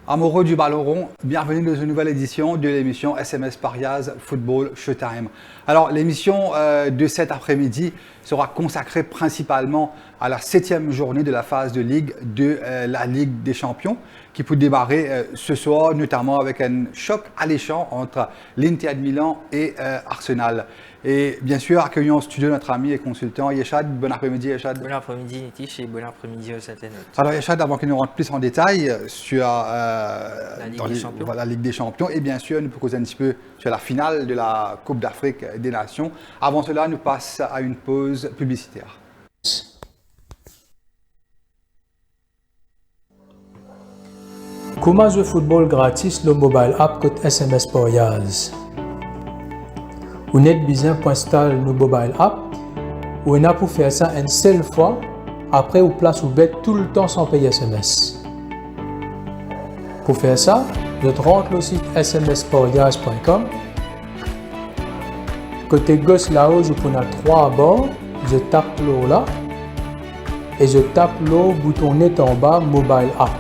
Amoureux du ballon rond, bienvenue dans une nouvelle édition de l'émission SMS Parias Football Showtime. Alors l'émission de cet après-midi sera consacrée principalement à la 7e journée de la phase de Ligue de la Ligue des Champions qui peut démarrer ce soir, notamment avec un choc alléchant entre l'Inter de Milan et Arsenal. Et bien sûr, accueillons en studio notre ami et consultant Yeshad. Bon après-midi Yeshad. Bon après-midi Nitish et bon après-midi aux internautes. Alors Yeshad, avant que nous rentrions plus en détail sur La Ligue des Champions, et bien sûr nous pouvons causer un petit peu sur la finale de la Coupe d'Afrique des Nations. Avant cela, nous passons à une pause publicitaire. Comment jouer football gratis le mobile app code SMS Parias? Vous n'êtes besoin pour installer le mobile app ou on a pour faire ça une seule fois, après vous place ou bête tout le temps sans payer SMS. Pour faire ça, je rentre le site smsparias.com. Côté gauche là-haut, je prends 3 à bord, je tape l'eau là et je tape le bouton net en bas mobile app.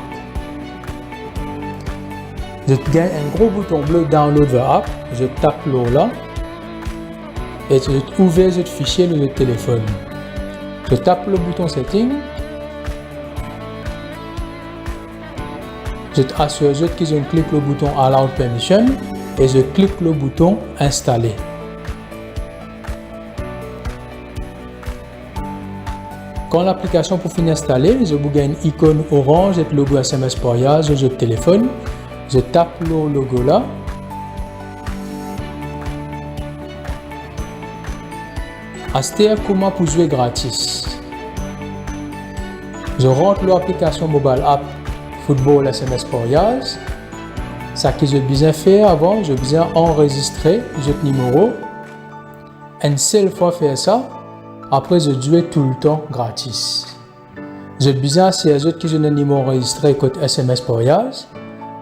Je gagne un gros bouton bleu download the app, je tape l'eau là et je ouvre ce fichier de le téléphone. Je tape le bouton setting. Je assure que je clique le bouton allow permission et je clique le bouton installer. Quand l'application pour finir installer, je vous gagne une icône orange avec le logo SMS Parias, je téléphone. Je tape le logo là. Aster comment pour jouer gratis. Je rentre l'application mobile app Football SMS Parias. Ça que j'ai besoin faire avant, j'ai besoin enregistrer le numéro. Une seule fois faire ça, après je joue tout le temps gratis. J'ai besoin si que j'ai un numéro enregistré côté SMS Parias.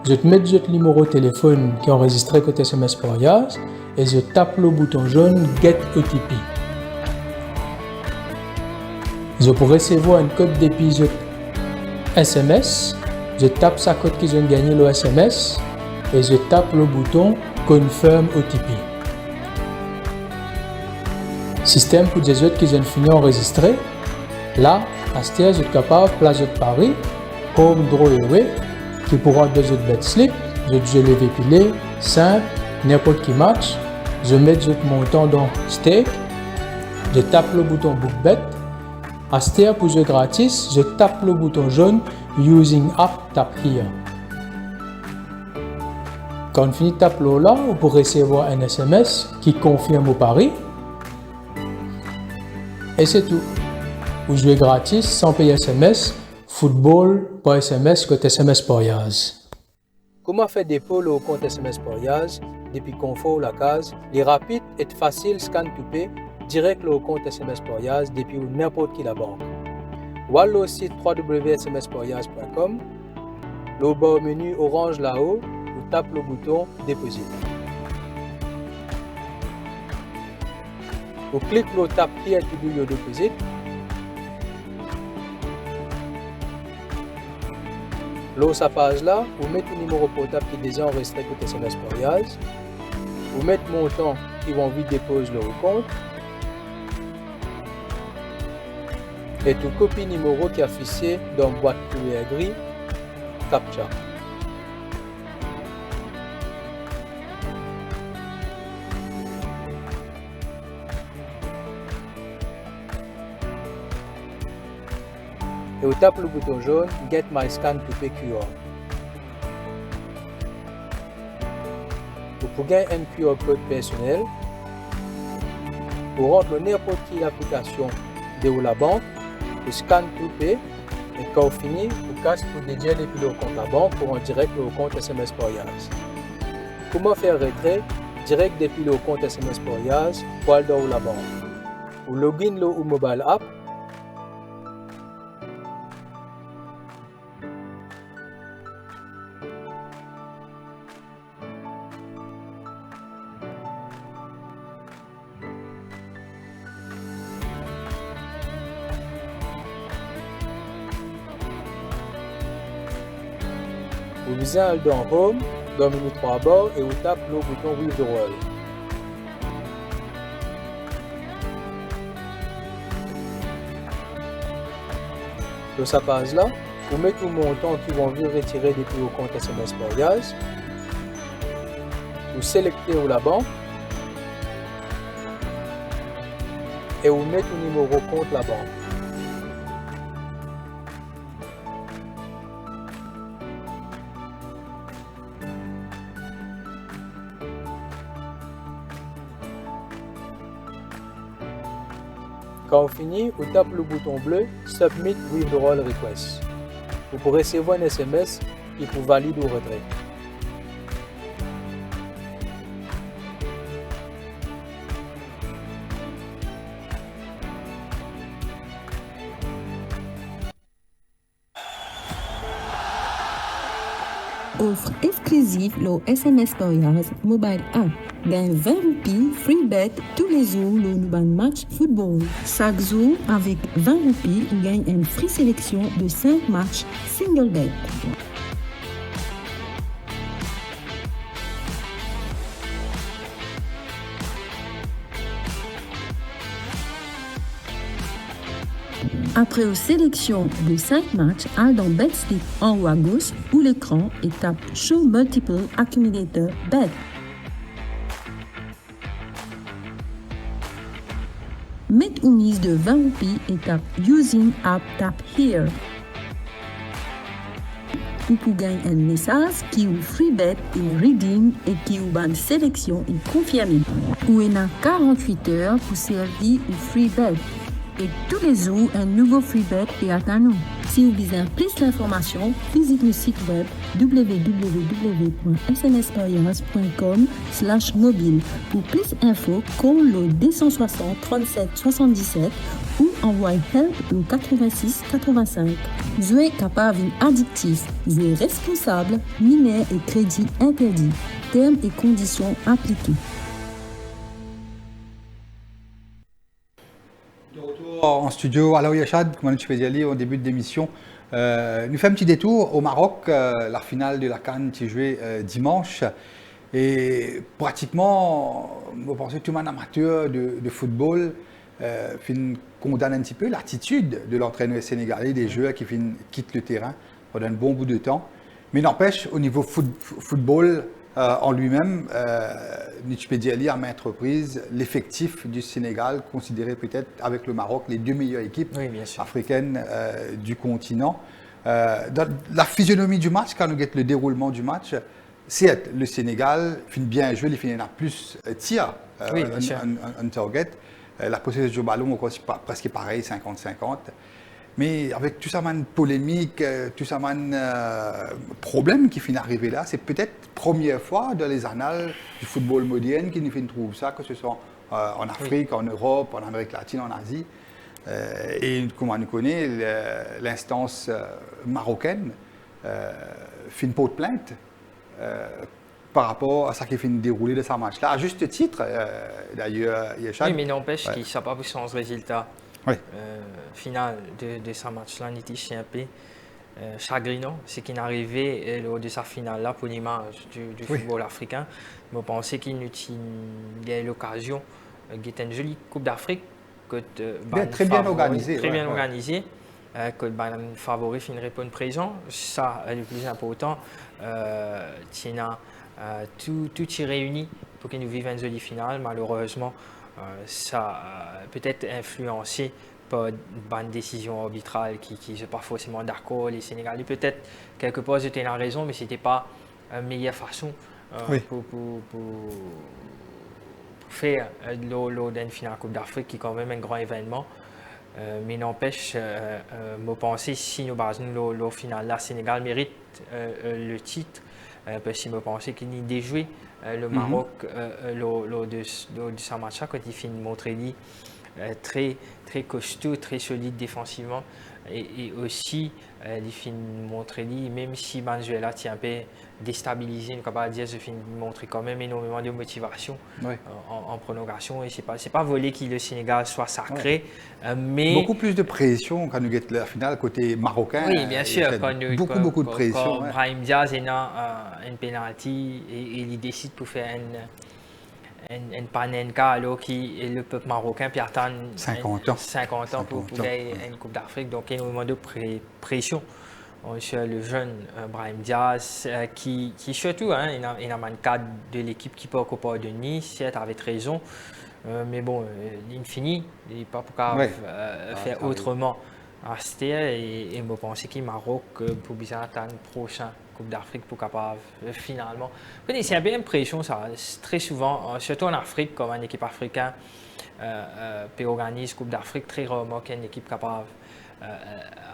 Je te mets le numéro de téléphone qui est enregistré côté SMS Parias et je tape le bouton jaune Get OTP. Je peux recevoir un code d'épisode SMS. Je tape sa code qui vient gagner le SMS et je tape le bouton Confirm OTP. Système pour des autres qui viennent finir enregistré. Là, à ce je suis capable de placer de Paris, Home Draw Away, qui pourra deux autres bet slip. Je les véhiculer, simple, n'importe qui match. Je mets le montant dans stake. Je tape le bouton Book Bet. À ce pour jouer gratis, je tape le bouton jaune Using App Tap Here. Quand on finit de taper là, on peut recevoir un SMS qui confirme au pari. Et c'est tout. Vous jouez gratis sans payer SMS. Football par SMS côté SMS Parias. Comment faire dépôt au compte SMS Parias depuis qu'on fait la case? Les rapides et facile scan to pay direct au compte SMS Parias depuis n'importe qui la banque. Ou aller au site www.smsparias.com. Le bas au menu orange là-haut, vous tapez le bouton Deposit. Vous cliquez le tap Here to do your deposit. Là, sa page là, vous mettez le numéro portable qui est déjà enregistré côté SMS Parias. Vous mettez le montant qui va envie de déposer le compte. Et tout copie numéro qui est affiché dans la boîte courrier gris CAPTCHA. Et vous tapez le bouton jaune Get My Scan to Pay QR. Vous pouvez gagner un QR code personnel. Vous rentrez n'importe quelle application de la banque, vous scannez to Pay et quand vous finissez, vous cassez pour dédier depuis le compte la banque pour en direct le compte SMS Parias. Comment faire retrait direct depuis le compte SMS Parias pour aller dans la banque? Vous login au mobile app. Vous visez dans Home, dans le menu 3 bords et vous tapez le bouton Withdrawal. Dans sa page là, vous mettez tout le montant qui vont venir retirer depuis vos comptes SMS Porias. Vous sélectez la banque et vous mettez le numéro compte la banque. Quand vous finissez, vous tapez le bouton bleu Submit Withdrawal Request. Vous pourrez recevoir un SMS qui vous valide ou retrait. Offre exclusive le SMS Porias Mobile App. Gagne 20 roupies free bet tous les jours le nouvel match football. Chaque jour, avec 20 roupies, on gagne une free sélection de 5 matchs single bet. Après une sélection de 5 matchs, allez dans BetSlip en haut à gauche ou l'écran et tape Show Multiple Accumulator Bet. Mettez une mise de 20 roupies et tape Using App Tap Here. Vous pouvez gagner un message qui vous free bet et redeem et qui vous une sélection et confirmée. Vous avez 48 heures pour servir au free bet. Et tous les jours, un nouveau free bet est atteint nous. Si vous désirez plus d'informations, visitez le site web www.smsporias.com/mobile. Pour plus d'infos, call le 260 37 77 ou envoyez help au 86 85. Jouer capable addictif, jouer responsable, mineur et crédit interdit. Termes et conditions appliquées. En studio, alors Yachad, comme tu peux dire au début de l'émission, nous faisons un petit détour au Maroc, la finale de la CAN qui jouait dimanche. Et pratiquement, vous pensez tout le monde amateur de football condamne un petit peu l'attitude de l'entraîneur sénégalais, des joueurs qui quittent le terrain pendant un bon bout de temps. Mais n'empêche, au niveau football en lui-même, tu peux dire à maintes reprises, l'effectif du Sénégal, considéré peut-être avec le Maroc les deux meilleures équipes africaines du continent. Dans la physionomie du match, quand nous regardons le déroulement du match, c'est le Sénégal finit bien joué, il finit à plus tir, un target. La possession du ballon est presque pareil, 50-50. Mais avec tout ça, polémique, tout ça, problème qui finit d'arriver là, c'est peut-être la première fois dans les annales du football moderne qu'il nous trouve ça, que ce soit en Afrique, en Europe, en Amérique latine, en Asie. Et comme on nous connaît, l'instance marocaine fait une peau de plainte par rapport à ce qui finit de dérouler de ce match-là. À juste titre, d'ailleurs, oui, mais n'empêche qu'il ne s'est pas son résultat. Oui. Final de ce match-là, c'est un peu chagrinant. C'est qu'il est arrivé lors de sa finale-là pour l'image du football africain. Je pensais qu'il y a l'occasion de une jolie Coupe d'Afrique. Très bien organisée. Très bien organisée. Que le favori finirait pour une présent. Ça, le plus important, tout est réuni pour qu'il nous vive une jolie finale. Malheureusement, ça a peut-être influencé par une décision arbitrale qui n'est pas forcément d'accord. Les Sénégalais, peut-être, quelque part, ils étaient la raison, mais ce n'était pas la meilleure façon pour faire lors d'une finale Coupe d'Afrique, qui est quand même un grand événement. Mais n'empêche, je pense que si nous basons le final, la Sénégal mérite le titre, parce que je pense qu'il y a déjoué le Maroc lors de ce match-là, quand il finit de montrer très, très costaud, très solide défensivement. Et aussi, il fait montrer, même si Venezuela est un peu déstabilisé, on va dire, il montrer quand même énormément de motivation en prolongation. Et c'est pas volé que le Sénégal soit sacré, mais beaucoup plus de pression quand nous gagnons la finale côté marocain. Oui, bien sûr. Beaucoup de pression. Quand Brahim Diaz a un penalty et il décide pour faire un panenka alors que le peuple marocain peut attendre 50 ans pour gagner une Coupe d'Afrique. Donc, il y a énormément de pression sur le jeune Brahim Diaz qui surtout, il a un cadre de l'équipe qui peut encore de Nice, certes, avec raison. Mais bon, il finit, il n'est pas pour faire autrement. Et je pense que le Maroc, pour bien attendre le prochain Coupe d'Afrique, pour capable finalement. C'est un peu l'impression, ça, très souvent, surtout en Afrique, comme une équipe africaine peut organiser Coupe d'Afrique, très rarement qu'une équipe capable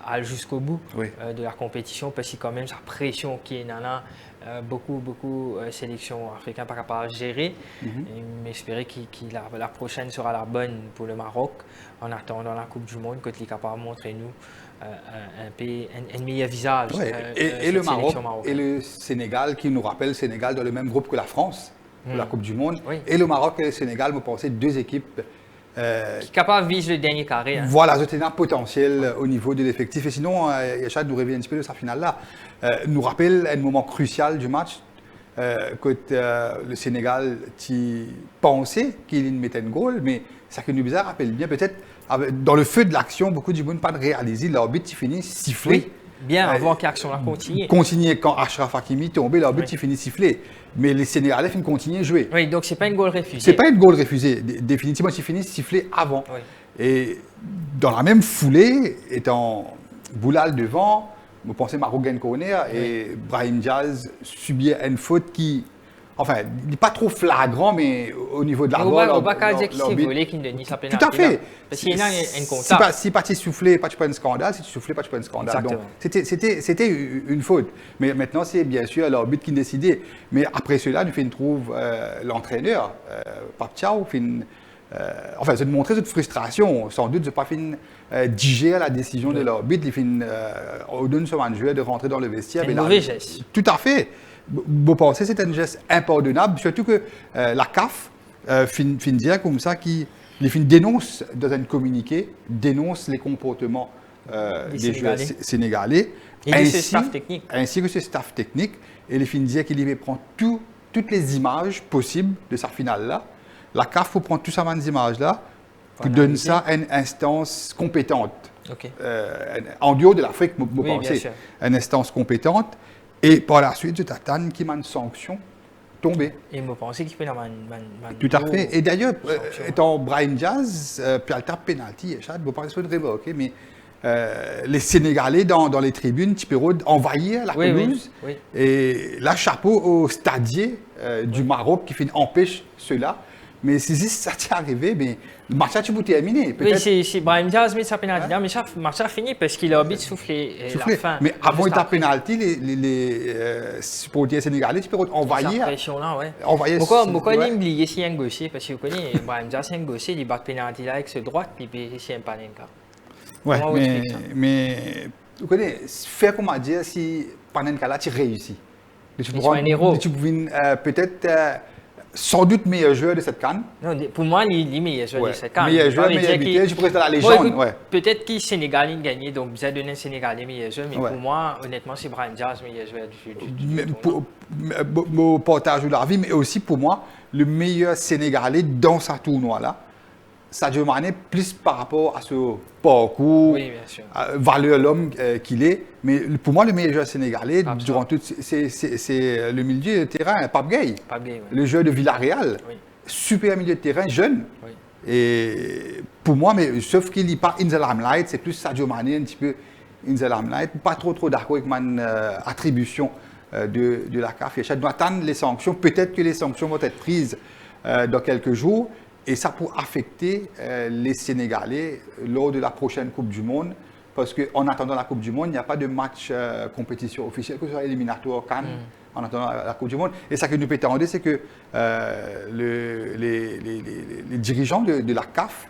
aller jusqu'au bout de la compétition, parce que quand même, sa pression qui est là, beaucoup sélections africaines pas capables de gérer. Mais j'espère que la prochaine sera la bonne pour le Maroc, en attendant la Coupe du Monde, que tu es capable de montrer nous un meilleur visage. Et le Maroc et le Sénégal, qui nous rappelle le Sénégal dans le même groupe que la France pour la Coupe du Monde. Et le Maroc et le Sénégal, vous pensez, deux équipes qui est capable de viser le dernier carré. Voilà, c'est un potentiel au niveau de l'effectif. Et sinon, Yachad nous revient un petit peu de sa finale-là. Nous rappelle un moment crucial du match, que le Sénégal pensait qu'il mettait un goal, mais ça que nous rappelle bien, peut-être, dans le feu de l'action, beaucoup du monde pas de réaliser, l'arbitre finit sifflé. Oui, bien avant que l'action a continué. Continuer quand Achraf Hakimi tombait, l'arbitre finit sifflé. Mais les Sénégalais finissent continuer à jouer. Oui, donc c'est pas une goal refusée. C'est pas une goal refusée. Définitivement, ils finissent sifflé avant. Et dans la même foulée, étant Boulal devant, vous pensez Marougen Corner et Brahim Diaz subit une faute qui, enfin, n'est pas trop flagrant, mais au niveau de la balle. On va pas dire qu'il s'est volé, qu'il ne sa pénalité. Tout à fait. Parce qu'il y a un contact. Si pas tu soufflais, pas tu pas un scandale. Si tu soufflais, pas tu pas un scandale. Donc, c'était une faute. Mais maintenant, c'est bien sûr l'arbitre qui décidait. Mais après cela, nous trouve l'entraîneur, Pape Thiaw, enfin, c'est de montrer cette frustration. Sans doute, je n'ai pas fini digérer la décision de l'arbitre. On donne sur un joueur de rentrer dans le vestiaire. C'est un mauvais geste. Tout à fait. Vous pensez que c'est un geste impardonnable, surtout que la CAF dire comme ça qui dénonce dans un communiqué, dénonce les comportements des joueurs sénégalais et ainsi, ce staff technique. Ainsi que ce staff technique. Et les dire qu'il y prend toutes les images possibles de sa finale-là. La CAF faut prendre toutes ces images-là pour donner ça à une instance compétente. En dehors de l'Afrique, vous pensez, une instance compétente. Et par la suite, je t'attends qu'il y ait une sanction tombée. Et je pensais qu'il fait tout à fait. Et d'ailleurs, étant Brahim Diaz, puis le tape penalty, vous pensez de révoquer, mais les Sénégalais dans les tribunes, tu peux envahir la pelouse. Et là, chapeau au stadier du Maroc qui empêche cela. Mais si ça t'est arrivé, mais le match a terminé. Oui, c'est Brahim Diaz met sa pénalty, mais le match a fini parce qu'il a envie de souffler la fin. Mais avant la pénalty, les supporters sénégalais, tu peux envahir. Cette pression-là, oui. Pourquoi il oublié si un gaucher? Parce que vous connaissez, Brahim Diaz, c'est un gaucher, il bat pénalty là avec ce droite, puis c'est un panenka. Oui, mais vous connaissez, faire comment dire si panenka là, tu réussis. Tu es un héros. Tu peux peut-être. Sans doute meilleur joueur de cette CAN. Non, pour moi, il est meilleur joueur de cette CAN. Meilleur joueur, meilleur buteur, je pourrais être la légende. Peut-être qu'il Sénégalais gagné, donc vous avez donné un Sénégalais meilleur joueur, mais pour moi, honnêtement, c'est Brahim Diaz meilleur joueur du pour partage de la vie, mais aussi pour moi, le meilleur Sénégalais dans sa tournoi-là, Sadio Mané, plus par rapport à ce parcours, valeur l'homme qu'il est. Mais pour moi, le meilleur joueur sénégalais, durant tout, c'est le milieu de terrain, Pape Gueye. Le joueur de Villarreal. Super milieu de terrain, jeune. Et pour moi, mais, sauf qu'il n'est pas in the limelight, c'est plus Sadio Mané, un petit peu in the limelight. Pas trop d'accord avec mon attribution de la CAF. Je dois attendre les sanctions. Peut-être que les sanctions vont être prises dans quelques jours. Et ça pour affecter les Sénégalais lors de la prochaine Coupe du Monde. Parce qu'en attendant la Coupe du Monde, il n'y a pas de match compétition officielle, que ce soit éliminatoire CAN, en attendant la Coupe du Monde. Et ça que nous peut attendre, c'est que les dirigeants de la CAF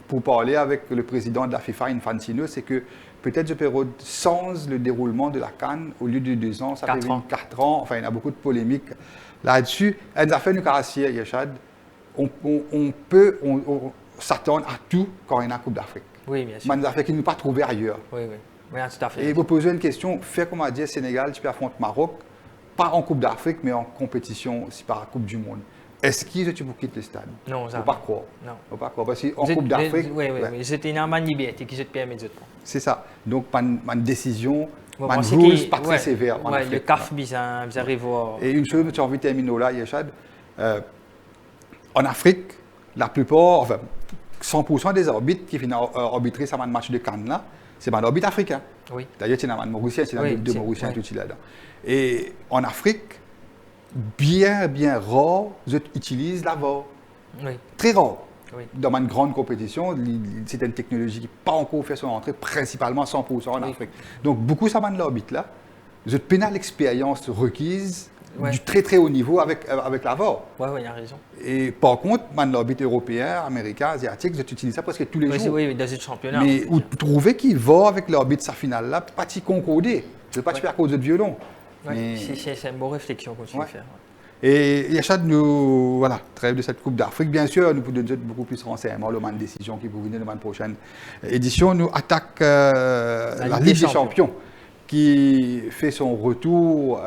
pour parler avec le président de la FIFA, Infantino, c'est que peut-être je peux sans le déroulement de la CAN, au lieu de 2 ans, ça fait 4 ans. Enfin, il y a beaucoup de polémiques là-dessus. Et nous avons fait une caractère, Yachad. On peut s'attendre à tout quand il y a une Coupe d'Afrique. Oui, bien sûr. Mais nous avons fait qu'il ne pas trouvé ailleurs. Oui, oui. Oui, tout à fait. Et vous posez une question, faire comme a dit Sénégal, tu peux affronter Maroc, pas en Coupe d'Afrique, mais en compétition, c'est par la Coupe du Monde. Est-ce qu'ils tu quitter le stade? Non, ça ne faut pas croire. Non. Faut pas croire. Parce qu'en Coupe d'Afrique. Oui, oui. C'était une liberté qui se permet de prendre. C'est ça. Donc, ma décision, ma rules pas très sévère. Oui, le CAF, vous arrivez à. Et une chose, tu as envie de terminer là, Yachad. En Afrique, la plupart, enfin, 100% des arbitres qui viennent arbitrer ce match de Cannes là, c'est un arbitre africain. Oui. D'ailleurs, c'est un Mauricien, c'est un deux Mauriciens tout là-dedans. Et en Afrique, bien rare, ils utilisent la VAR. Oui. Très rare. Oui. Dans une grande compétition, c'est une technologie qui n'a pas encore fait son entrée, principalement 100% en Afrique. Donc, beaucoup ça de l'arbitre là. Vous avez l'expérience requise du très haut niveau avec la VAR. Oui, il a raison. Et par contre, l'arbitre européen, américain, asiatique, vous utilisez ça presque tous les jours. Oui, dans le championnat. Mais vous trouvez qu'il va avec l'arbitre sa finale là, pas si concordé. Je ne veux pas te faire cause de violon. Oui, c'est une bonne réflexion qu'on continue de faire. Et Yachad, nous, voilà, trêve de cette Coupe d'Afrique. Bien sûr, nous pouvons donner beaucoup plus de renseignements, le man décision qui vous venir dans la prochaine édition. Nous attaquons la Ligue des Champions, qui fait son retour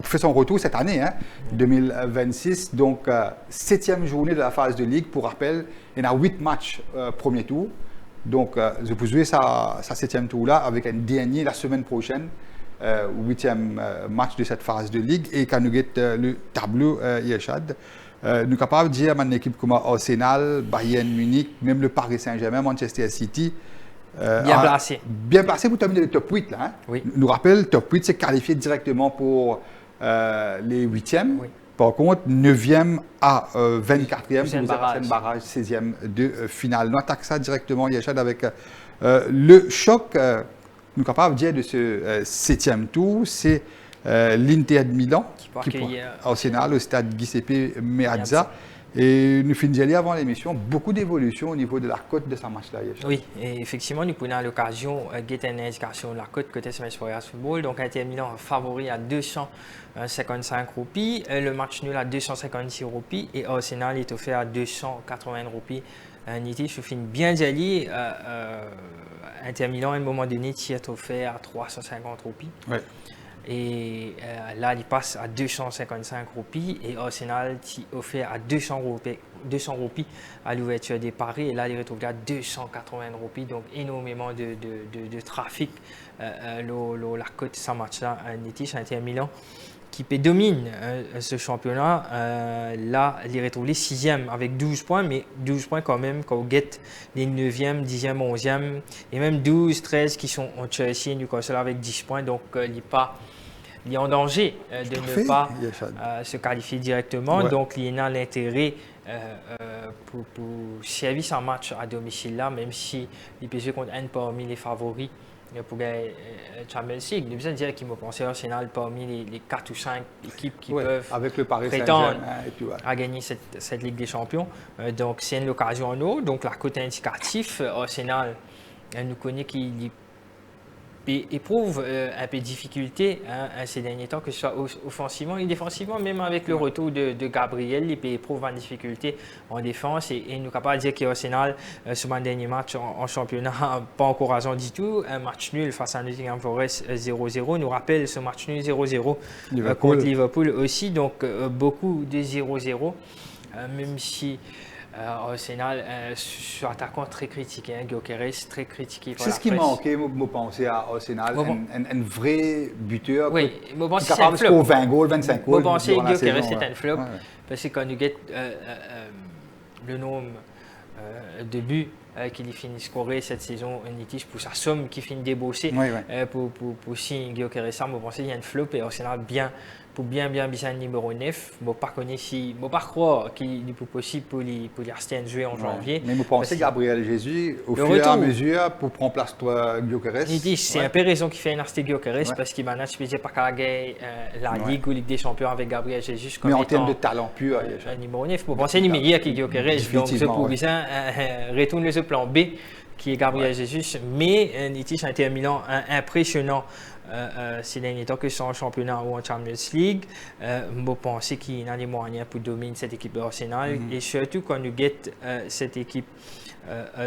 fait son retour cette année, 2026. Donc, 7e journée de la phase de Ligue. Pour rappel, il y a 8 matchs premier tour. Donc, je peux jouer sa 7e tour-là avec un dernier la semaine prochaine. 8e match de cette phase de Ligue. Et quand nous avons le tableau, Yachad, nous sommes capables de dire à une équipe comme Arsenal, Bayern Munich, même le Paris Saint-Germain, Manchester City. Bien placé. Bien placé pour terminer le top 8. Là, hein. Oui. Nous rappelle, le top 8, c'est qualifié directement pour les 8e. Oui. Par contre, 9e à 24e, c'est un barrage 16e de finale. Nous attaquons ça directement, Yachad, avec le choc. Nous sommes capables de dire de ce 7e tour, c'est l'Inter de Milan qui Arsenal au stade Giuseppe Meazza. Et nous finissons avant l'émission, beaucoup d'évolution au niveau de la cote de ce match-là. Oui, et effectivement, nous prenons l'occasion de une indication de la cote côté SMS Parias Football. Donc, Inter Milan favori à 255 roupies, le match nul à 256 roupies et Arsenal est offert à 280 roupies. Niti, je finis bien d'y Inter Milan, à un moment donné, est offert à 350 roupies. Ouais. Et là, il passe à 255 roupies et Arsenal est offert à 200 roupies à l'ouverture des paris. Et là, il est retrouvé à 280 roupies. Donc, énormément de trafic. La cote de ce match-là, Inter Milan, qui domine ce championnat. Là, il est retrouvé 6e avec 12 points, mais 12 points quand même, quand vous guette les 9e, 10e, 11e, et même 12, 13 qui sont en Chelsea et Newcastle avec 10 points. Donc, il est en danger de ne pas se qualifier directement. Ouais. Donc, il y a l'intérêt pour servir son match à domicile là, même si les PSG comptent un parmi les favoris pour gagner Champions League. Il besoin de dire qu'il m'a pensé Arsenal parmi les 4 ou 5 équipes qui peuvent avec le Paris prétendre à gagner cette Ligue des Champions. Donc, c'est une occasion en eau. Donc, la cote indicative, Arsenal, nous connaît qu'il éprouve un peu de difficulté ces derniers temps, que ce soit offensivement et défensivement, même avec le retour de Gabriel, il éprouve une difficulté en défense et nous sommes capables de dire qu'Arsenal, sur un dernier match en championnat, pas encourageant du tout, un match nul face à Nottingham Forest 0-0, nous rappelle ce match nul 0-0 contre Liverpool aussi, donc beaucoup de 0-0, même si Arsenal, sur attaquant très critiqué, Gyökeres très critiqué. C'est ce qui manquait, moi penser à Arsenal, un vrai buteur qui est capable de scorer 20 goals, 25 goals. Moi pensais que Gyökeres c'est un flop, parce que quand nous guette le nombre de buts qu'il finit scorer cette saison, pour sa somme qui finit débaucher pour signer Gyökeres, moi pensais qu'il y a un flop et Arsenal bien pour bien le numéro 9. Je ne connais si, je ne crois qu'il est possible pour les Arstien jouer en janvier. Mais vous pensez Gabriel Jesus, au fur et à mesure, pour prendre place toi Gyökeres? C'est un peu raison qu'il fait un Arstien Gyökeres parce qu'il manage pas qu'à gagner la Ligue ou Ligue des Champions avec Gabriel Jesus. Mais en termes de talent pur, un numéro 9. Vous pensez numéro avec Gyökeres, donc je pour ça retourne le plan B qui est Gabriel Jesus, mais Inter Milan impressionnant. Ces derniers temps que ce soit en championnat ou en Champions League, je pense qu'il a les moyens pour dominer cette équipe d'Arsenal et surtout quand nous guettons cette équipe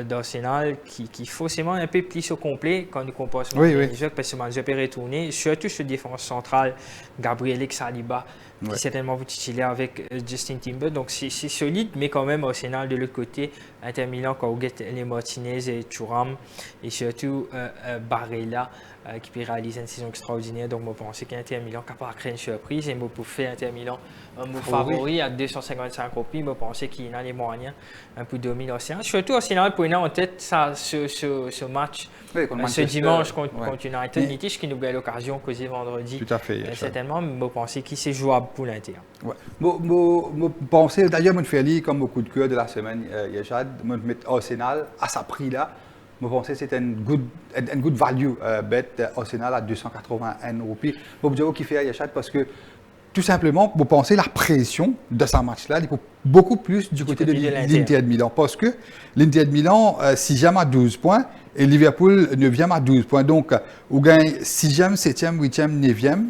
d'Arsenal qui forcément un peu plus au complet quand nous comparons les jeux parce que je peux retourner, surtout sur la défense centrale, Gabriel Saliba qui est certainement titulaire avec Justin Timber, donc c'est solide, mais quand même Arsenal de l'autre côté, Inter Milan quand vous guettez les Martinez et Thuram et surtout Barella qui peut réaliser une saison extraordinaire. Donc, je pense qu'Inter Milan est capable de créer une surprise et pour faire Inter Milan un favori à 255 roupies. Je pense qu'il a les moyens pour dominer l'Océan. Surtout, Arsenal, pour en tête ce match ce dimanche contre United, Nitish qui nous a l'occasion de causer vendredi. Tout à fait. Certainement, mais je pense qu'il c'est jouable pour l'Inter. Je pense, d'ailleurs, je fais lire comme au coup de cœur de la semaine, Yachad, je mettre Arsenal à ce prix-là. Je pense que c'était une good value bet Arsenal à 281 roupies. Je dire qui fait Yachad parce que tout simplement, vous pensez la pression de ce match-là, il faut beaucoup plus du côté de l'Inter de Milan. Parce que l'Inter de Milan, 6e à 12 points et Liverpool, 9e à 12 points. Donc, vous gagnez 6e, 7e, 8e, 9e,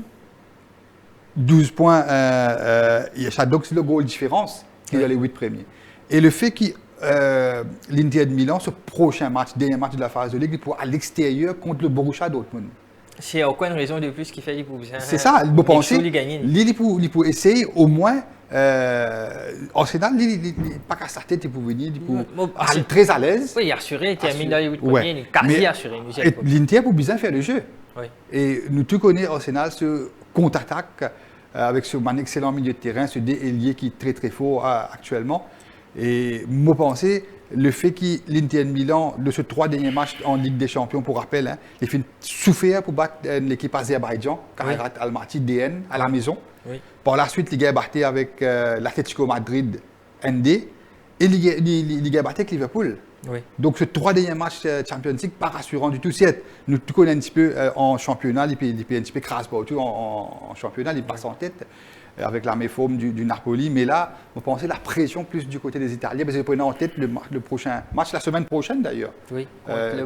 12 points. Donc, c'est le goal différence qui est les 8 premiers. Et le fait que l'Inter de Milan, ce prochain match, dernier match de la phase de Ligue, pour à l'extérieur contre le Borussia Dortmund. C'est aucune raison de plus qu'il fait pour vous. C'est ça, vous pensez, il pour essayer au moins, Arsenal, il pas qu'à sa tête, il peut venir, il peut être très à l'aise. Oui, il est assuré, il termine dans les 8 premiers, il est quasi assuré. L'Inter peut bien faire le jeu. Et nous tous connaissons Arsenal, ce contre-attaque avec ce excellent milieu de terrain, ce délié qui est très très fort actuellement. Et moi, pensez, le fait que l'Inter de Milan, de ce 3 derniers matchs en Ligue des Champions, pour rappel, il fait souffrir pour battre l'équipe Azerbaïdjan, Kairat Almaty DN, à la maison. Par la suite, il a battu avec l'Atlético Madrid ND et il a battu avec Liverpool. Donc, ce 3 derniers matchs Champions League, pas rassurant du tout. Certes, nous connaissons un petit peu en championnat, il peut un petit peu crasse partout en championnat, il passe en tête. Avec l'armée forme du Napoli, mais là, vous pensez la pression plus du côté des Italiens, parce que vous prenez en tête le prochain match, la semaine prochaine d'ailleurs. Oui, contre le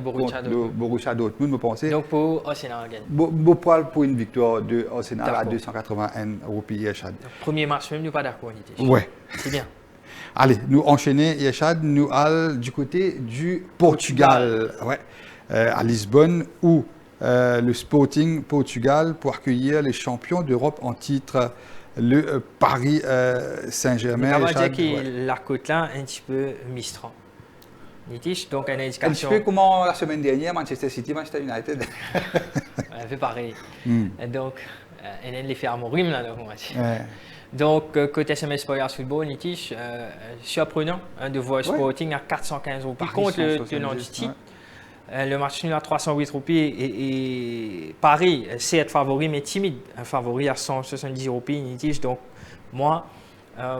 Borussia Dortmund, vous pensez. Donc pour Arsenal, gagne. Beau poil pour une victoire de Arsenal à 281 roupies Yachad. Premier match, même nous pas d'accord, ouais. C'est bien. Allez, nous enchaînons Yachad, nous allons du côté du Portugal. Ouais. À Lisbonne, où le Sporting Portugal pour accueillir les champions d'Europe en titre. Le Paris Saint-Germain. On va dire que la côte là un petit peu mistral. Donc une indication. Un petit peu comme la semaine dernière, Manchester City, Manchester United. Un peu pareil. Donc, on a l'effet amorim là, donc, donc côté SMS Players Football, Nitish, surprenant de voir Sporting à 415 roupies contre le tenant du titre. Le match nul à 308 roupies et Paris, c'est être favori, mais timide. Un favori à 170 roupies, Nitish. Donc, moi,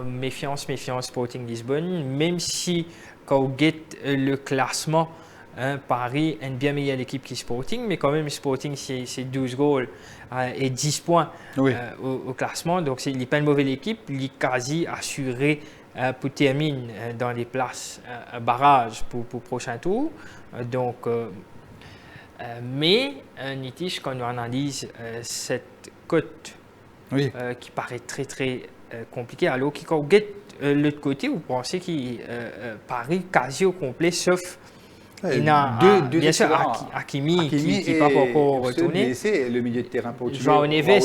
méfiance Sporting Lisbonne. Même si, quand vous guettez le classement, Paris est une bien meilleure équipe que Sporting, mais quand même, Sporting, c'est 12 goals et 10 points au classement. Donc, il n'est pas une mauvaise équipe. Il est quasi assuré pour terminer dans les places barrage pour le prochain tour. Donc, mais Nitish, quand on analyse cette cote qui paraît très très compliquée, alors quand vous guettez l'autre côté, vous pensez qu'il Paris quasi au complet, sauf il y a bien sûr Hakimi qui n'est pas encore retourné. C'est le milieu de terrain portugais. João Neves.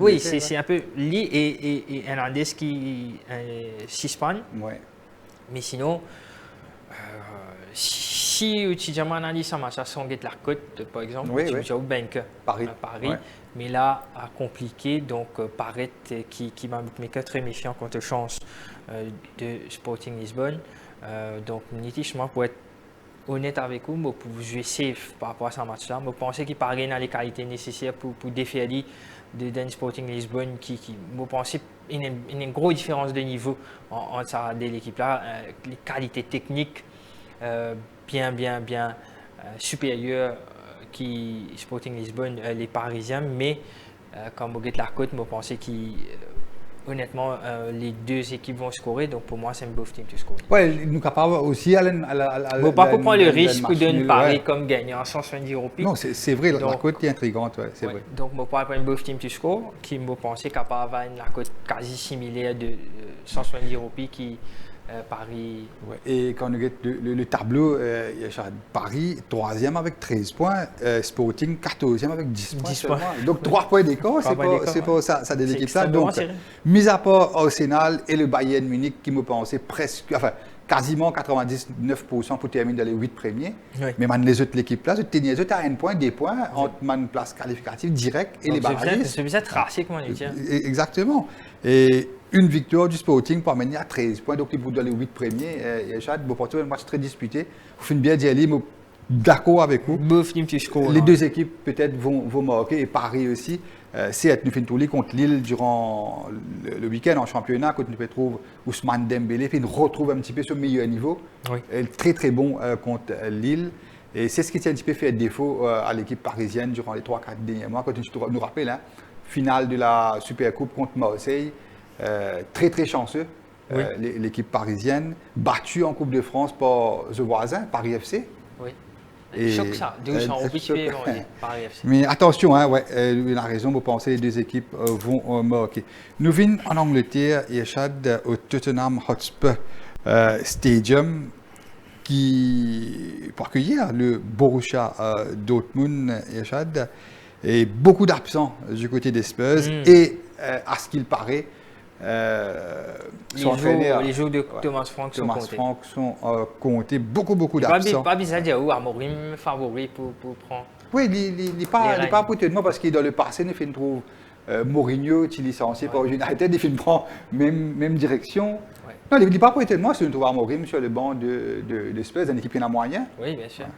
Oui, c'est un peu lui et Hernandez qui s'hispane. Mais sinon, si tu analyses ça, ça sont la côte, par exemple, tu as Paris. Mais là, compliqué, donc paraît qui m'a mis très méfiant contre chance de Sporting Lisbonne. Donc, nitichement, pour être honnête avec vous, pour jouer safe par rapport à ce match-là. Je pense qu'il parvient dans les qualités nécessaires pour défier de Sporting Lisbonne qui je pense qu'il y a une grosse différence de niveau entre l'équipe-là. Les qualités techniques bien supérieures qui Sporting Lisbonne, les Parisiens, mais comme vous la côte, je pense honnêtement, les deux équipes vont scorer, donc pour moi, c'est un beau team to score. Oui, nous capables aussi à pas pour prendre le risque de ne pas comme gagnant 170 euros. Non, c'est vrai, la côte est intrigante, ouais, c'est vrai. Donc, je ne prendre un beau team to score, qui me pensait capable d'avoir une côte quasi similaire de 170 euros qui Paris. Ouais. Et quand on regarde le tableau, il y a Paris 3e avec 13 points, Sporting 14e avec 10 points. Donc 3 points d'écart, c'est pas ça de l'équipe-là. Donc, mis à part Arsenal et le Bayern Munich qui me pensaient quasiment 99% pour terminer dans les 8 premiers. Oui. Mais les autres l'équipe-là, les autres à un point, des points entre une place qualificative directe et les barrages. C'est bien tracé, comment on dit. Exactement. Et une victoire du Sporting pour amener à 13 points. Donc, dans les 8 premiers, il y a un match très disputé. Vous faites bien dire, d'accord avec vous. Les deux équipes peut-être vont marquer et Paris aussi. C'est nous fait une tournée contre Lille durant le week-end en championnat, quand nous trouve Ousmane Dembélé, puis nous retrouve un petit peu sur le meilleur niveau. Oui. Très très bon contre Lille. Et c'est ce qui tient un petit peu fait défaut à l'équipe parisienne durant les 3-4 derniers mois. Quand nous rappelle, finale de la Supercoupe contre Marseille, très très chanceux, oui. L'équipe parisienne, battue en Coupe de France par The Voisin, Paris FC. Oui. Choc ça, 200 habitués Paris FC. Mais attention, il a raison, vous pensez que les deux équipes vont marquer. Nous venons en Angleterre, Yeshad, au Tottenham Hotspur Stadium, pour accueillir le Borussia Dortmund, Yeshad, et beaucoup d'absents du côté des Spurs, et à ce qu'il paraît, les jours de Thomas Frank sont comptés. Beaucoup d'absents. Pas bizarre de dire où Amorim favori pour prendre. Oui, il n'est pas pour moi parce qu'il dans le passé, il trouve Mourinho, qui est licencié par United, il prend même direction. Ouais. Non, il n'est pas pour moi si on trouve Amorim sur le banc de Spurs, une équipe qui a moyen. Oui, bien sûr. Ouais.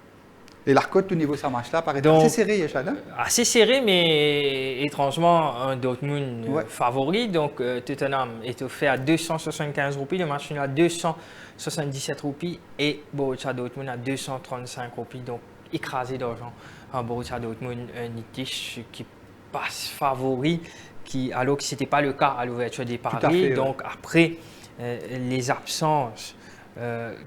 Et la cote au niveau de ce match-là paraît assez serré, Yeshad. Assez serré, mais étrangement, un Dortmund favori. Donc, Tottenham est offert à 275 roupies, le match à 277 roupies et Borussia Dortmund à 235 roupies. Donc, écrasé d'argent. Un Borussia Dortmund, Nitish qui passe favori, alors que ce n'était pas le cas à l'ouverture des paris. Donc, après les absences.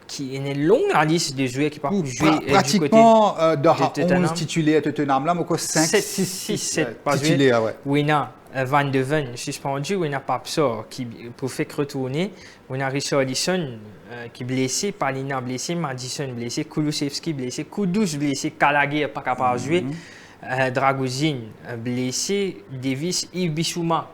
Qui est une longue liste de joueurs qui peuvent jouer pratiquement dans 11 titulaires Tottenham là, mais 7 titulaires. Wina Van de Ven suspendu, Wina Papsor qui pour faire retourner, Wina Richarlison qui est blessé, Palina blessé, Madison blessé, Kulusevski blessé, Kudus blessé, Gallagher pas capable de jouer, Dragozin blessé, Davis, Yves Bissouma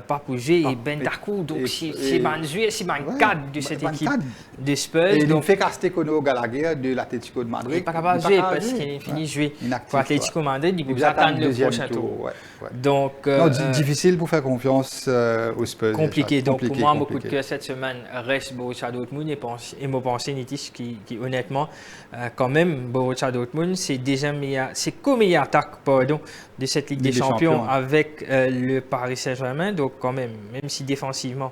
pas pour jouer et Bentancur, donc c'est Manzué, c'est un cadre de cette équipe de Spurs. Et donc fait Castecono Gallagher de l'Atlético de Madrid. Il n'est pas capable de jouer parce qu'il est fini de jouer pour l'Atlético de Madrid, il vous attend le prochain tour. Donc, difficile pour faire confiance aux Spurs. Compliqué. Donc pour moi, mon coup de cœur cette semaine reste Borussia Dortmund et mon pensée Nitish qui honnêtement, quand même, Borussia Dortmund, c'est co-meilleure attaque de cette Ligue des Champions avec le Paris Saint-Germain. Donc quand même si défensivement,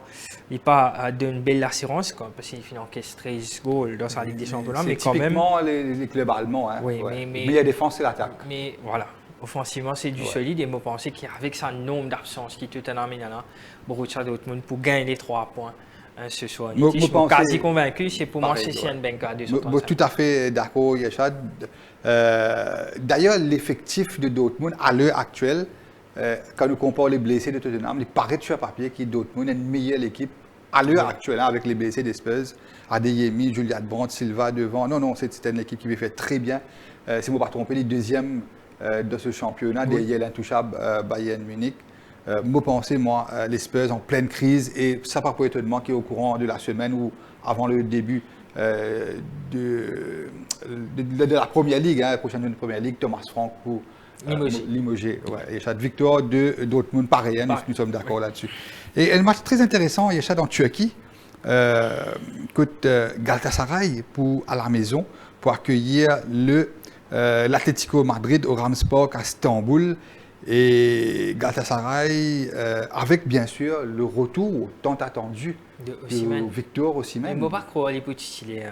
il n'est pas d'une belle assurance, parce qu'il finit en caisse 13 goals dans sa Ligue des Champions, mais quand même... les clubs allemands, oui, mais il y a défense et l'attaque. Mais voilà, offensivement, c'est du solide, et moi, je pense qu'avec sa nombre d'absences qui est tout un là, Borussia Dortmund, pour gagner les 3 points ce soir, je suis quasi convaincu, c'est pour moi, c'est Sian Benka à 235. Tout à fait d'accord, Yeshad. D'ailleurs, l'effectif de Dortmund, à l'heure actuelle, quand nous comparons les blessés de Tottenham, il paraît sur papier que Dortmund est une meilleure équipe à l'heure actuelle avec les blessés des Spurs. Adeyemi, Julian Brandt, Silva devant. Non, c'est une équipe qui va faire très bien. Si je ne me trompe pas, les deuxièmes de ce championnat, derrière l'intouchable Bayern Munich. Moi, pensez, les Spurs en pleine crise, et ça pas pour étonnement qui est au courant de la semaine ou avant le début de la Première Ligue, la prochaine Première Ligue, Thomas Frank pour limogé. Et cette victoire de Dortmund, pareil, nous sommes d'accord là-dessus. Et un match très intéressant, Yeshad, en Turquie, contre Galatasaray à la maison pour accueillir l'Atlético Madrid au Ramsport à Istanbul. Et Galatasaray, avec bien sûr le retour tant attendu de Victor Osimhen. Mais pas croire les petits, il est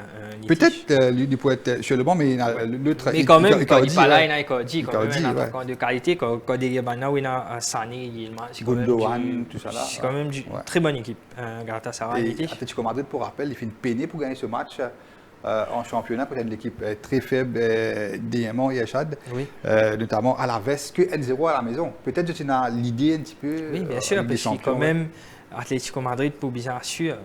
peut-être il pourrait être sur le banc, mais l'autre. Mais quand même, quand il n'est pas là, il a Icardi, quand même un attaquant de qualité. Quand il y a Sané, c'est quand même tout ça là. C'est quand même une très bonne équipe, Galatasaray. Et Atlético Madrid, pour rappel, il fait une peinée pour gagner ce match. En championnat, peut-être l'équipe très faible d'Iéman et Echad, notamment à la veste que 1-0 à la maison. Peut-être que tu as l'idée un petit peu. Oui, bien sûr, parce qu'il quand même Atlético Madrid pour bien sûr,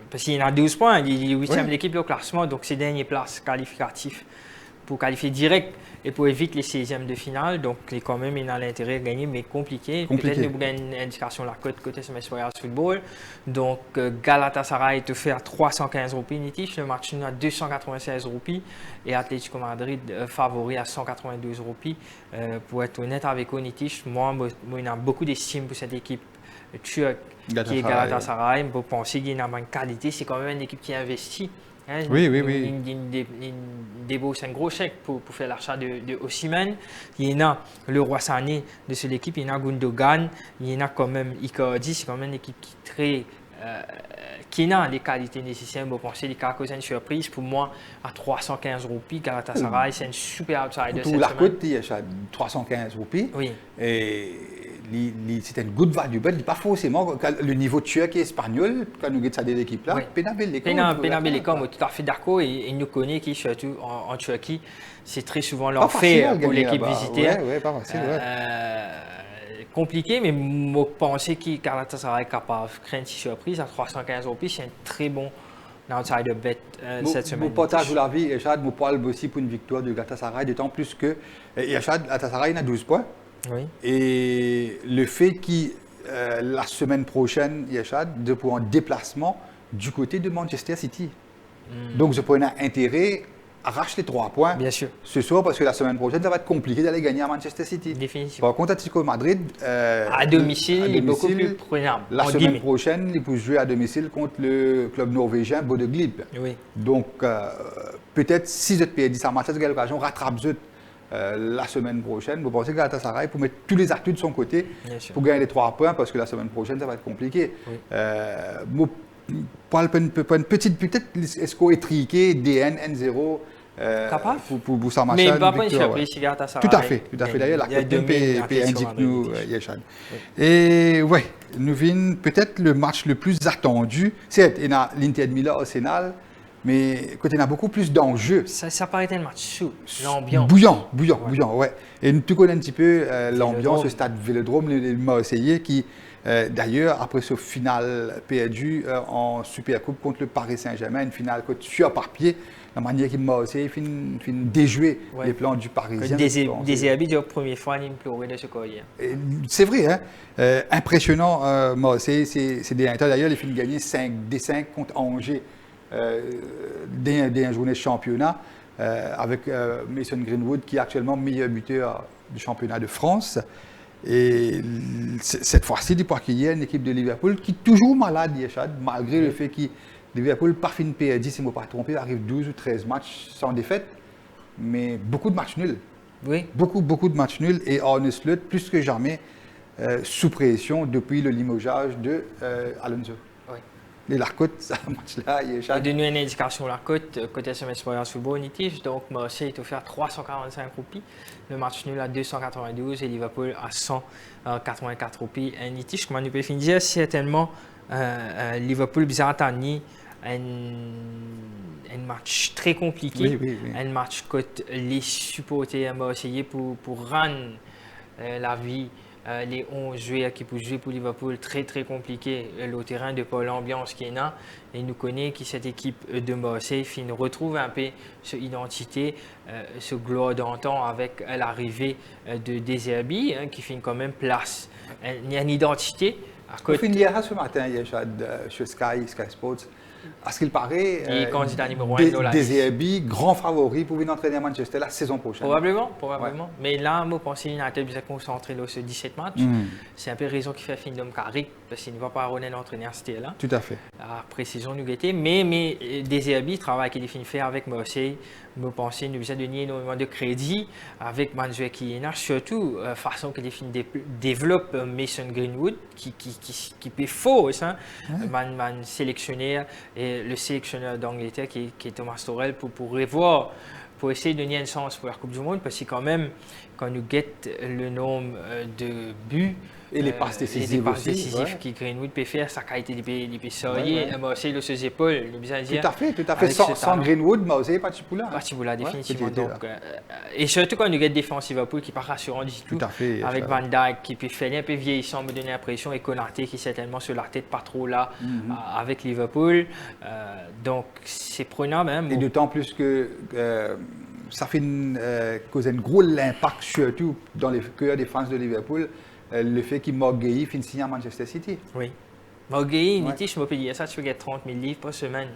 parce qu'il a 12 points, il est 8e de l'équipe au classement, donc c'est dernière place qualificative pour qualifier direct et pour éviter les 16e de finale. Donc, quand même, il a l'intérêt de gagner, mais compliqué. Peut-être nous avons une indication de la cote côté SMS Royal Football. Donc, Galatasaray est offert à 315 roupies, Nitish. Le match nul à 296 roupies. Et Atlético Madrid favori à 192 roupies. Pour être honnête avec vous, Nitish, moi, il y a beaucoup d'estime pour cette équipe turque qui est Galatasaray. Pour penser qu'il y a une qualité, c'est quand même une équipe qui investit. Oui. Il débourse un gros chèque pour faire l'achat de Osimhen. Il y en a le roi Sané de cette équipe, il y en a Gundogan, il y en a quand même Icardi. C'est quand même une équipe qui a les qualités nécessaires pour penser qu'il a causé une surprise. Pour moi, à 315 roupies, Galatasaray, c'est un super outsider. Pour la côte, il y a 315 roupies. Oui. Et c'est une good value, mais pas forcément le niveau turc et espagnol, quand nous regardons ça de l'équipe là, Pénabel tout à fait d'accord, et nous connaît qui surtout en Turquie, c'est très souvent l'enfer pour l'équipe visitée. Pas facile, compliqué, mais je pense que Galatasaray est capable de créer une surprise à 315 roupies, c'est un très bon outsider bet cette semaine. Je partage la vie, Echad, je parle aussi pour une victoire de Galatasaray, d'autant plus que Galatasaray a 12 points. Oui. Et le fait qu'il, la semaine prochaine, Yachad, de pouvoir en déplacement du côté de Manchester City. Donc, je pourrais avoir intérêt à racheter les 3 points ce soir, parce que la semaine prochaine, ça va être compliqué d'aller gagner à Manchester City. Définitivement. Par contre, Atlético Madrid, à domicile, il est beaucoup plus prenable. La semaine prochaine, il peut jouer à domicile contre le club norvégien Bodø Glimt. Oui. Donc, peut-être si vous perdez sa match, vous avez l'occasion de rattraper la semaine prochaine. Vous pensez que Galatasaray pour mettre tous les atouts de son côté pour gagner les 3 points, parce que la semaine prochaine, ça va être compliqué. Oui. Pour une petite, peut-être, est-ce qu'on est triqué, DN, N0 pour sa match. Mais pas une surprise, si Galatasaray. Tout à fait. D'ailleurs, la cote indique-nous, Yachan. Et ouais, nous vîmes peut-être le match le plus attendu. Certes, il y a l'Inter de Milan, Arsenal. Mais quand il y a beaucoup plus d'enjeux. Ça paraît être un match chaud, l'ambiance. Bouillant, ouais. Et tu connais un petit peu l'ambiance au stade Vélodrome, les Marseillais qui, d'ailleurs, après ce final perdu en Supercoupe contre le Paris Saint-Germain, une finale sur papier, la manière qu'il Marseille finit déjouer les plans du Parisien. Des habits de la première fois, il pleurait de ce collier. C'est vrai, hein. Impressionnant, Marseille, c'est des intérêts. D'ailleurs, il finit gagner 5-5 contre Angers. Des journées de championnat avec Mason Greenwood qui est actuellement meilleur buteur du championnat de France. Et cette fois-ci, il peut accueillir une équipe de Liverpool qui est toujours malade, malgré le fait que Liverpool pas fini perdu, si je ne me pas trompé, arrive 12 ou 13 matchs sans défaite, mais beaucoup de matchs nuls. Oui. Beaucoup de matchs nuls, et Arne Slot plus que jamais sous pression depuis le limogeage de Alonso. Les Larcotes, ça match-là, il est donné une indication la côté SMS Royal Football Nitish. Donc, Marseille est offert 345 roupies. Le match nul à 292 et Liverpool à 184 roupies. Nitish, comme on peut finir, certainement, Liverpool bizarre atteint un match très compliqué. Oui. Un match que les supporters marseillais pour rendre la vie. Les 11 joueurs qui peuvent jouer pour Liverpool, très compliqué. Le terrain de Paul l'ambiance qui est là. Et nous connaissons que cette équipe de Marseille retrouve un peu cette identité, ce gloire d'antan avec l'arrivée de Deserbi, qui fait quand même place. Il y a une identité. Il y a ce matin, chez Sky Sports. À ce qu'il paraît, Deserbi, grand favori pour venir entraîner à Manchester la saison prochaine. Probablement. Ouais. Mais là, je pense qu'il a été bien concentré sur 17 matchs. C'est un peu raison qui fait fin d'homme carré. parce qu'il ne va pas avoir l'entraîneur c'était là. Tout à fait. À précision nous guetter, mais des Herbie travail qu'il finit faire avec Marseille, me penser nous besoin de donner énormément de crédit avec Manzoué qui est là, surtout façon que développe Mason Greenwood qui peut fausse hein, man sélectionnaire et le sélectionneur d'Angleterre qui est Thomas Tuchel pour revoir pour essayer de donner un sens pour la Coupe du Monde parce que quand même quand nous guette le nombre de buts et les passes décisives ouais. qui Greenwood peut faire, sa qualité il peut sortir, Marseille le ses épaules, le bien dire. Tout à fait. Sans Greenwood, Marseille pas Chipoula. Pas Chipoula définitivement. Donc, et surtout quand nous guette défense Liverpool qui n'est pas rassurant du tout. Tout à fait. Avec Van Dijk qui peut faire un peu vieillissant, me donner l'impression et Konaté qui certainement sur la tête pas trop là avec Liverpool. Donc c'est prenant même. Et d'autant plus que ça fait cause un gros impact surtout dans les cœurs des fans de Liverpool. Le fait qu'il Morgueil finit signer à Manchester City. Oui. Morgueil, je me peux dire ça, tu peux gagner 30 000 livres par semaine.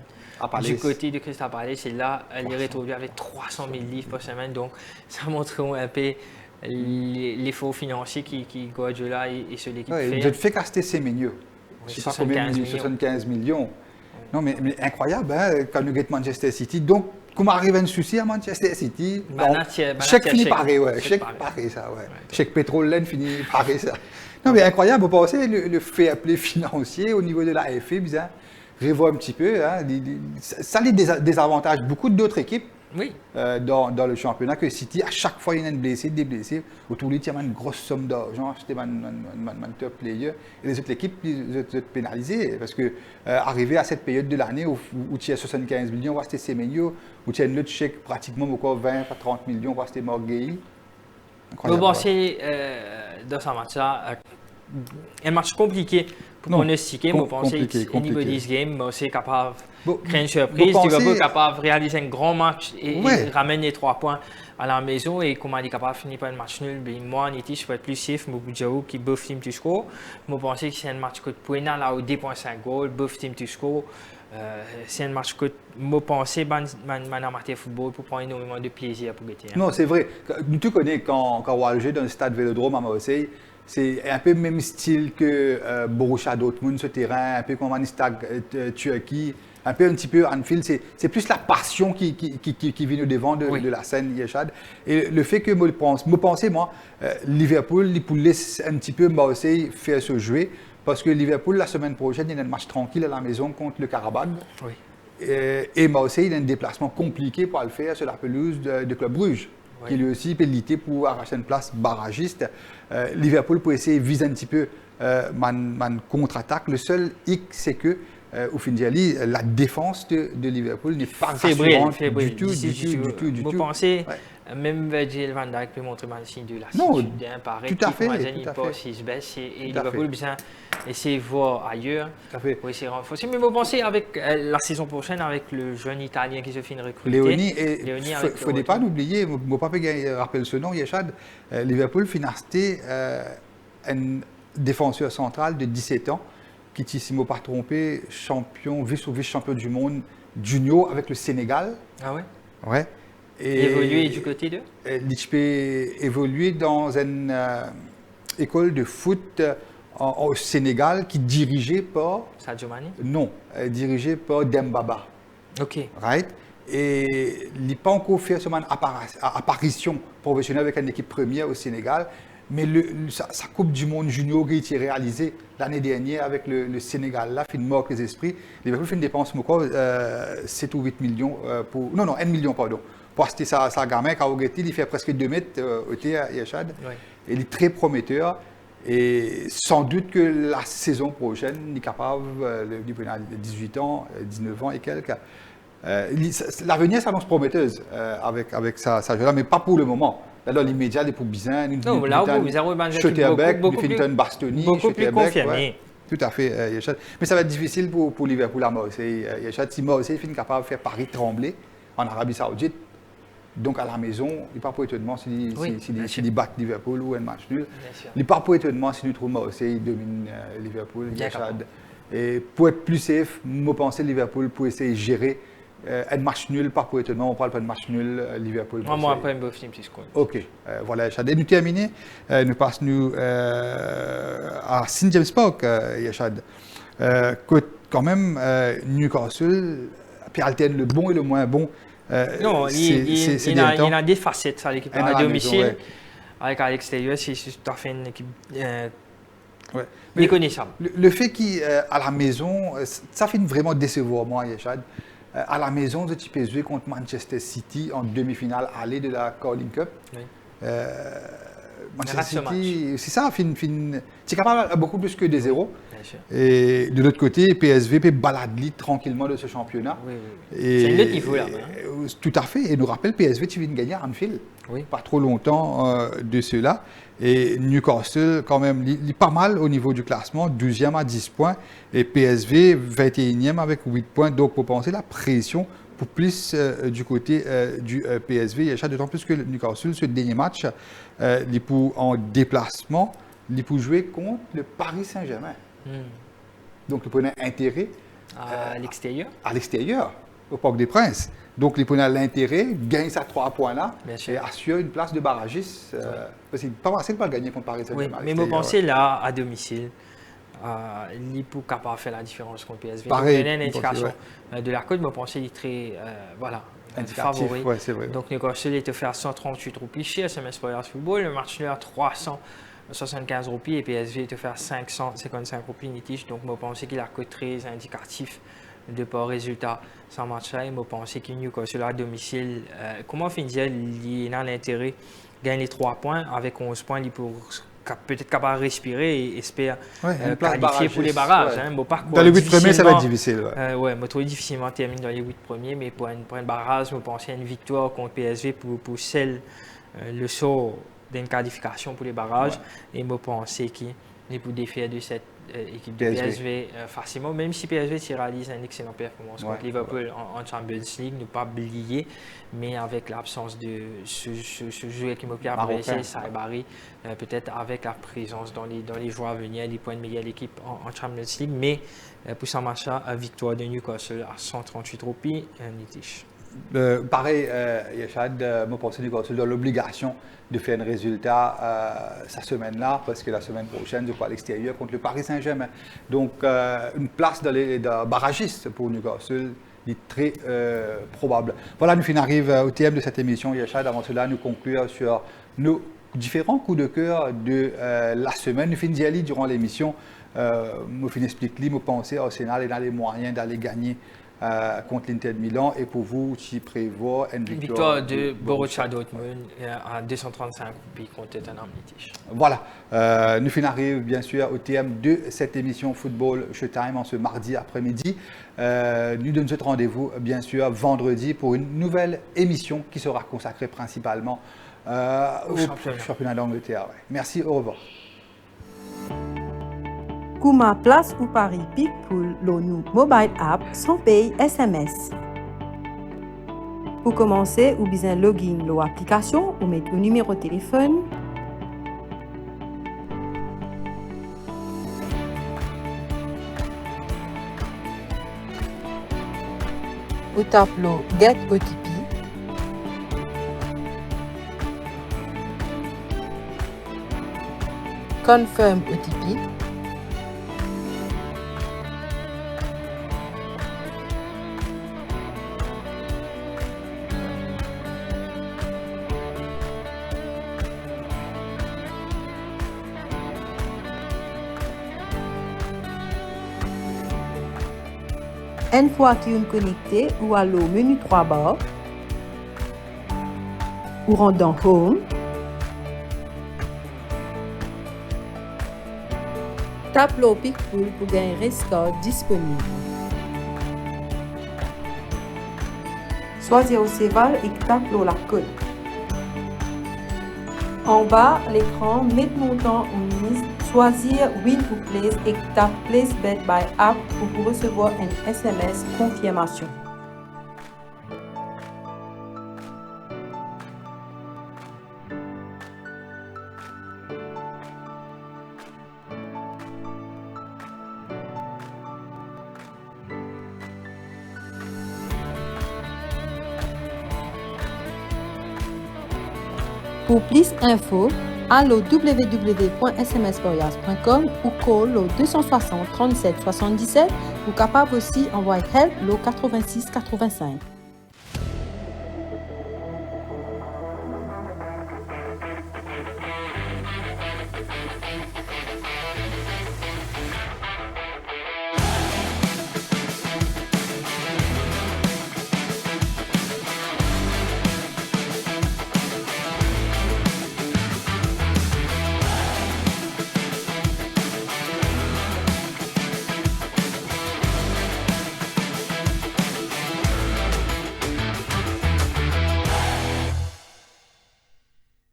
Du côté de Crystal Palace, c'est là, elle est retrouvée avec 300 000 livres par semaine. Donc, ça montre un peu l'effort financier qui Guardiola et sur l'équipe fait. Vous êtes fait caster ses millions. Je ne sais pas combien, 75 millions. Oui. Non, mais incroyable, hein, quand nous gagnons Manchester City. Donc, comment arrive un souci à Manchester City? Chèque finit pareil, ouais. Chèque pareil, ça, ouais. Chèque pétrole laine finit pareil, ça. Non, mais incroyable, vous pensez, le fair play financier au niveau de la FA, bizarre. Je vois un petit peu, hein, ça désavantage beaucoup d'autres équipes dans le championnat que City, à chaque fois, il y a des blessés. Autour de lui, il y a une grosse somme d'argent, c'était un top player. Et les autres équipes, ils sont pénalisées parce que arrivé à cette période de l'année où tu as 75 millions, c'était Semenyo, où tu as une autre chèque pratiquement encore 20 à 30 millions, c'était Morgueil. Bon, c'est dans ce match-là, un match compliqué pour pronostiquer. Je pense que anybody's game, c'est capable de créer une surprise. Tu vas capable de réaliser un grand match et ramener les 3 points à la maison. Et comment il est capable de finir par un match nul, moi, je peux être plus safe. Je vais qui buff team to score. Je pense que c'est un match que tu là au 2.5 goals, buff team to score. C'est un match que je pense que amateur football pour prendre énormément de plaisir pour gagner. Non, c'est vrai. Tu connais quand Walger dans le stade Vélodrome à Marseille, c'est un peu le même style que Borussia Dortmund, ce terrain, un peu comme Stade Turquie, un petit peu Anfield. C'est plus la passion qui vient au devant de la scène Yeshad. Et le fait que je pensais, Liverpool, il pouvait laisser un petit peu Marseille faire se jouer. Parce que Liverpool, la semaine prochaine, il y a un match tranquille à la maison contre le Karabakh. Oui. Et Marseille, il a un déplacement compliqué pour le faire sur la pelouse de Club Brugge, qui lui aussi peut lutter pour arracher une place barragiste. Liverpool peut essayer de viser un petit peu man contre-attaque. Le seul hic, c'est que au Finjali, la défense de Liverpool n'est pas rassurante du tout. Vous pensez, même Virgil van Dijk peut montrer un signe de lassitude, pareil, tout à fait. Il se baisse et Liverpool besoin essayer de voir ailleurs pour essayer de renforcer. Mais vous pensez avec la saison prochaine avec le jeune Italien qui se fait recruter. Léoni, il ne faut pas l'oublier, je ne pas rappeler ce nom, Yeshad. Liverpool financé un défenseur central de 17 ans qui est, si je ne me pas trompé, vice-champion du monde junior avec le Sénégal. Ah ouais? Ouais. Et évoluer du côté de? Il peut évoluer dans une école de foot au Sénégal qui est dirigée par... Sadio Mané? Non, dirigée par Dembaba. OK. Right? Et il n'a pas encore fait son apparition professionnelle avec une équipe première au Sénégal. Mais sa Coupe du Monde junior qui a été réalisée l'année dernière avec le Sénégal, là, il marque les esprits. Liverpool fait une dépense, 7 ou 8 millions pour... Non, 1 million, pardon. Pour acheter sa gamin, Kaogeti, il fait presque 2 mètres au thé à Yeshad. Oui. Il est très prometteur. Et sans doute que la saison prochaine, il est capable, il a 18 ans, 19 ans et quelques. L'avenir s'annonce prometteuse avec sa jeu-là, mais pas pour le moment. Là, dans l'immédiat, il est pour Bizin, non, là, vous avez Schotterbeck, Finton Bastoni, beaucoup plus confirmé. Tout à fait, Yeshad. Mais ça va être difficile pour Liverpool à Marseille. Yeshad, si Marseille finit capable de faire Paris trembler en Arabie Saoudite, donc à la maison, il n'est pas pour étonnement s'il bat Liverpool ou un match nul. Il n'est pas pour étonnement si nous trouvons Marseille domine Liverpool, Yeshad. Et pour être plus safe, je pense que Liverpool pour essayer de gérer un match nul, pas pour étonnement, on parle pas de match nul, Liverpool. Moi, après, je me petit score. Ok, voilà, Yachad. Et nous terminer, nous passons à St. James Park, Yachad. Quand même, Newcastle, puis alterne le bon et le moins bon. Non, il y a des facettes à l'équipe à domicile. Ouais. Avec à l'extérieur, c'est tout à fait une équipe Ouais. méconnaissable. Le fait qu'à la maison, ça fait vraiment décevoir moi, Yachad. À la maison de PSV contre Manchester City en demi-finale aller de la Carling Cup. Oui. Manchester City, c'est ça, c'est capable de beaucoup plus que des zéros. Bien sûr. Et de l'autre côté, PSV peut balader tranquillement de ce championnat. Oui. C'est un autre niveau là. Tout à fait. Et nous rappelle, PSV, tu viens de gagner à Anfield. Oui. Pas trop longtemps de cela. Et Newcastle, quand même, il est pas mal au niveau du classement, 12e à 10 points. Et PSV, 21e avec 8 points. Donc, pour penser la pression pour plus du côté du PSV. Il y a d'autant plus que Newcastle, ce dernier match, il pour en déplacement, il pour jouer contre le Paris Saint-Germain. Donc, il prenait intérêt À l'extérieur. À l'extérieur, au Parc des Princes. Donc, il prenait l'intérêt, gagne sa 3 points là et assure une place de barragiste. Parce qu'il n'est pas facile de pas gagner contre Paris Saint-Germain. Oui, mais vous pensez là, à domicile, il est capable de faire la différence contre PSV. Pareil. Donc, il y a une indication de la côte, mais vous pensez qu'il est très favori. Ouais, c'est vrai. Donc, Newcastle est offert 138 roupies chez SMS Players Football. Le match nul à 375 roupies et PSV est offert 555 roupies nitige. Donc, vous pensez qu'il a un côté très indicatif de par résultat sans match là. Et vous pensez que Newcastle à domicile, comment finir, il a l'intérêt de gagner les 3 points avec 11 points, il pour peut-être capable de respirer et espère qualifier pour les barrages. Ouais. Hein, dans les 8 premiers, ça va être difficile. Je trouve difficilement terminer dans les 8 premiers, mais pour un barrage, je pense à une victoire contre PSV pour celle, le saut d'une qualification pour les barrages. Et je pense qu'il est pour défaire de cette équipe de PSV facilement, même si PSV réalise une excellente performance contre Liverpool en Champions League, ne pas oublier, mais avec l'absence de ce joueur qui m'a apprécié, Saibari, peut-être avec la présence dans les joueurs à venir, des points de meilleure équipe en Champions League, mais pour ce match-là, victoire de Newcastle à 138 roupies, nitige. Pareil, Yachad, moi, pense que Newcastle dans l'obligation de faire un résultat cette semaine-là, parce que la semaine prochaine, je crois à l'extérieur contre le Paris Saint-Germain. Donc, une place dans les barragistes pour Newcastle est très probable. Voilà, nous arrivons au thème de cette émission, Yachad. Avant cela, nous conclure sur nos différents coups de cœur de la semaine. Nous finissons d'y durant l'émission. Nous finissons d'expliquer, nous pensons Arsenal et dans les moyens d'aller gagner contre l'Inter de Milan et pour vous qui prévoit une victoire de Borussia Dortmund à 235 roupies contre Tottenham nitige. Voilà, nous arrivons bien sûr au thème de cette émission Football Showtime en ce mardi après-midi. Nous donnons ce rendez-vous bien sûr vendredi pour une nouvelle émission qui sera consacrée principalement au championnat d'Angleterre. Ouais. Merci, au revoir. Kouma place ou Paris pic pour l'ONU mobile app sans paye SMS. Pour commencer, ou bien login l'application ou mettre le numéro de téléphone. Ou tape le get OTP. Confirm OTP. Une fois que vous êtes connecté, ou allez au menu 3 barres, ou rentrez dans Home, tape le Pickpool pour gagner un restart disponible. Choisissez au Céval et tape la code. En bas, l'écran, mettez montant en liste, choisir Win ou Place et tape Place Bet by App pour vous recevoir un SMS confirmation. Pour plus d'infos, allez au www.smsporias.com ou call au 260 37 77 ou capable aussi envoyer help au 86 85.